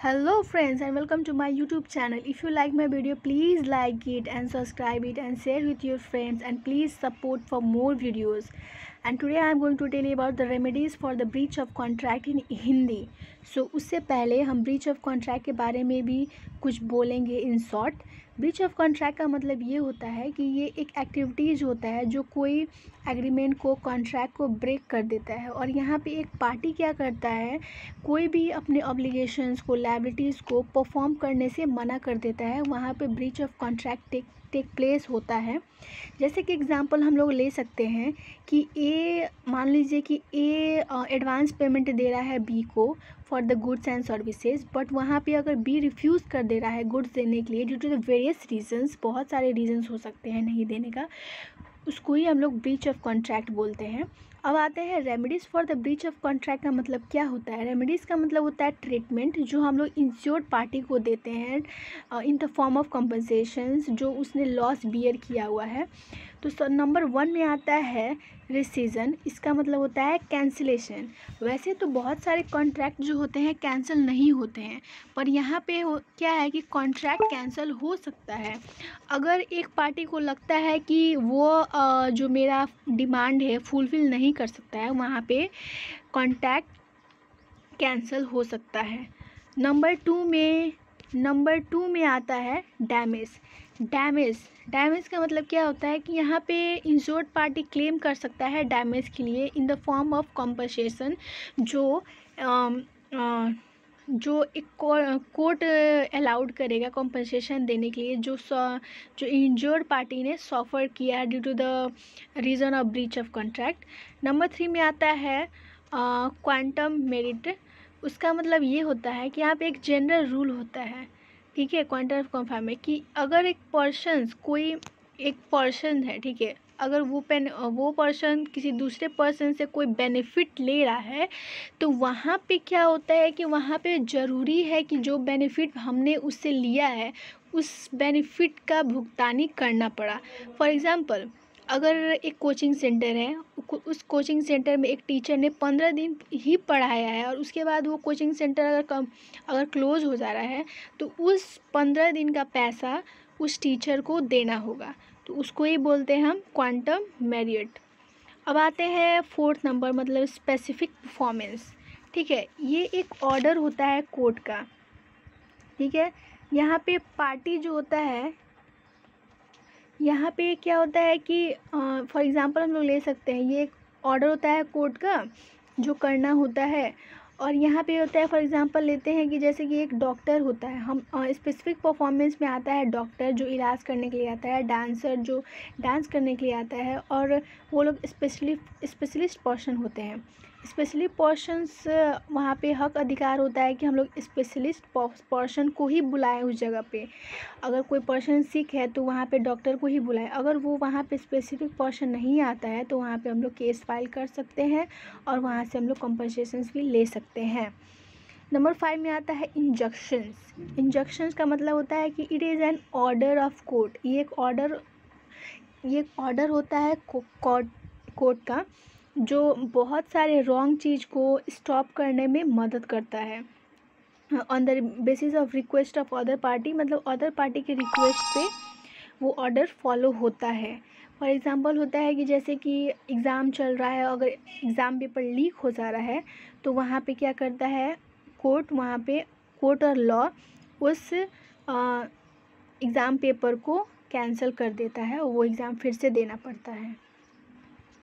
Hello friends and welcome to my YouTube channel. If you like my video, please like it and subscribe it and share with your friends, and please support for more videos. And today I am going to tell you about the remedies for the breach of contract in Hindi. So उससे पहले हम breach of contract के बारे में भी कुछ बोलेंगे in short. Breach of contract का मतलब ये होता है कि ये एक एक्टिविटीज़ होता है जो कोई एग्रीमेंट को, कॉन्ट्रैक्ट को ब्रेक कर देता है. और यहाँ पे एक पार्टी क्या करता है, कोई भी अपने ऑब्लिगेशंस को, लायबिलिटीज़ को परफॉर्म करने से मना कर देता है, वहाँ पे breach of contract take place होता है. जैसे कि एग्जांपल हम लोग ले सकते हैं कि ए, मान लीजिए कि ए एडवांस पेमेंट दे रहा है बी को for the goods and services, but वहाँ पे अगर बी रिफ्यूज़ कर दे रहा है गुड्स देने के लिए due to the various reasons, बहुत सारे रीजंस हो सकते हैं नहीं देने का, उसको ही हम लोग ब्रीच ऑफ कॉन्ट्रैक्ट बोलते हैं. अब आते हैं remedies for the breach of contract का मतलब क्या होता है. रेमेडीज़ का मतलब होता है ट्रीटमेंट जो हम लोग इंश्योर्ड पार्टी को देते हैं इन द फॉर्म ऑफ कंपनसेशंस जो उसने लॉस बियर किया हुआ है. तो नंबर 1 में आता है रिसीजन. इसका मतलब होता है कैंसिलेशन. वैसे तो बहुत सारे कॉन्ट्रैक्ट जो होते हैं कैंसिल नहीं होते हैं, पर यहाँ पे क्या है कि कॉन्ट्रैक्ट कैंसिल हो सकता है अगर एक पार्टी को लगता है कि वो जो मेरा डिमांड है फुलफ़िल नहीं कर सकता है, वहाँ पे कॉन्ट्रैक्ट कैंसिल हो सकता है. नंबर टू में आता है डैमेज का मतलब क्या होता है कि यहाँ पे इंश्योर्ड पार्टी क्लेम कर सकता है डैमेज के लिए in the form of compensation जो एक कोर्ट अलाउड करेगा कॉम्पनसेशन देने के लिए जो इंजर्ड पार्टी ने सफ़र किया है due to the reason of breach of contract. Number 3 में आता है क्वांटम मेरिट. उसका मतलब ये होता है कि यहाँ पे एक जनरल रूल होता है, ठीक है, क्वांटम कन्फर्म में, कि अगर एक पर्सन है, ठीक है, अगर वो पर्सन किसी दूसरे पर्सन से कोई बेनिफिट ले रहा है तो वहाँ पे क्या होता है कि वहाँ पे ज़रूरी है कि जो बेनिफिट हमने उससे लिया है उस बेनिफिट का भुगतानी करना पड़ा. फॉर एग्ज़ाम्पल, अगर एक कोचिंग सेंटर है, उस कोचिंग सेंटर में एक टीचर ने 15 दिन ही पढ़ाया है और उसके बाद वो कोचिंग सेंटर अगर क्लोज़ हो जा रहा है तो उस 15 दिन का पैसा उस टीचर को देना होगा. तो उसको ही बोलते हैं हम क्वांटम मेरिट. अब आते हैं 4th नंबर, मतलब स्पेसिफिक परफॉर्मेंस. ठीक है, ये एक ऑर्डर होता है कोर्ट का. ठीक है, यहाँ पे पार्टी जो होता है, यहाँ पे क्या होता है कि फॉर एग्ज़ाम्पल हम लोग ले सकते हैं, ये एक ऑर्डर होता है कोर्ट का जो करना होता है. और यहाँ पे होता है, फॉर एग्ज़ाम्पल लेते हैं कि जैसे कि एक डॉक्टर होता है, हम स्पेसिफिक परफॉर्मेंस में आता है डॉक्टर जो इलाज करने के लिए आता है, डांसर जो डांस करने के लिए आता है, और वो लोग स्पेशलिस्ट पर्सन होते हैं. स्पेशली पर्सन्स, वहाँ पे हक अधिकार होता है कि हम लोग स्पेशलिस्ट पर्सन को ही बुलाएं उस जगह पे. अगर कोई पर्सन सिक है तो वहाँ पे डॉक्टर को ही बुलाएं. अगर वो वहाँ पे स्पेसिफिक पर्सन नहीं आता है तो वहाँ पे हम लोग केस फाइल कर सकते हैं और वहाँ से हम लोग कॉम्पनसेशंस भी ले सकते हैं. नंबर 5 में आता है इंजंक्शंस का मतलब होता है कि it is an order of court. ये एक ऑर्डर होता है कोर्ट का जो बहुत सारे रॉन्ग चीज़ को स्टॉप करने में मदद करता है on the basis of request of other party. मतलब अदर पार्टी के रिक्वेस्ट पे वो ऑर्डर फॉलो होता है. फॉर एग्ज़ाम्पल होता है कि जैसे कि एग्ज़ाम चल रहा है, अगर एग्ज़ाम पेपर लीक हो जा रहा है तो वहाँ पे क्या करता है कोर्ट, वहाँ पे कोर्ट और लॉ उस एग्ज़ाम पेपर को कैंसिल कर देता है और वो एग्ज़ाम फिर से देना पड़ता है.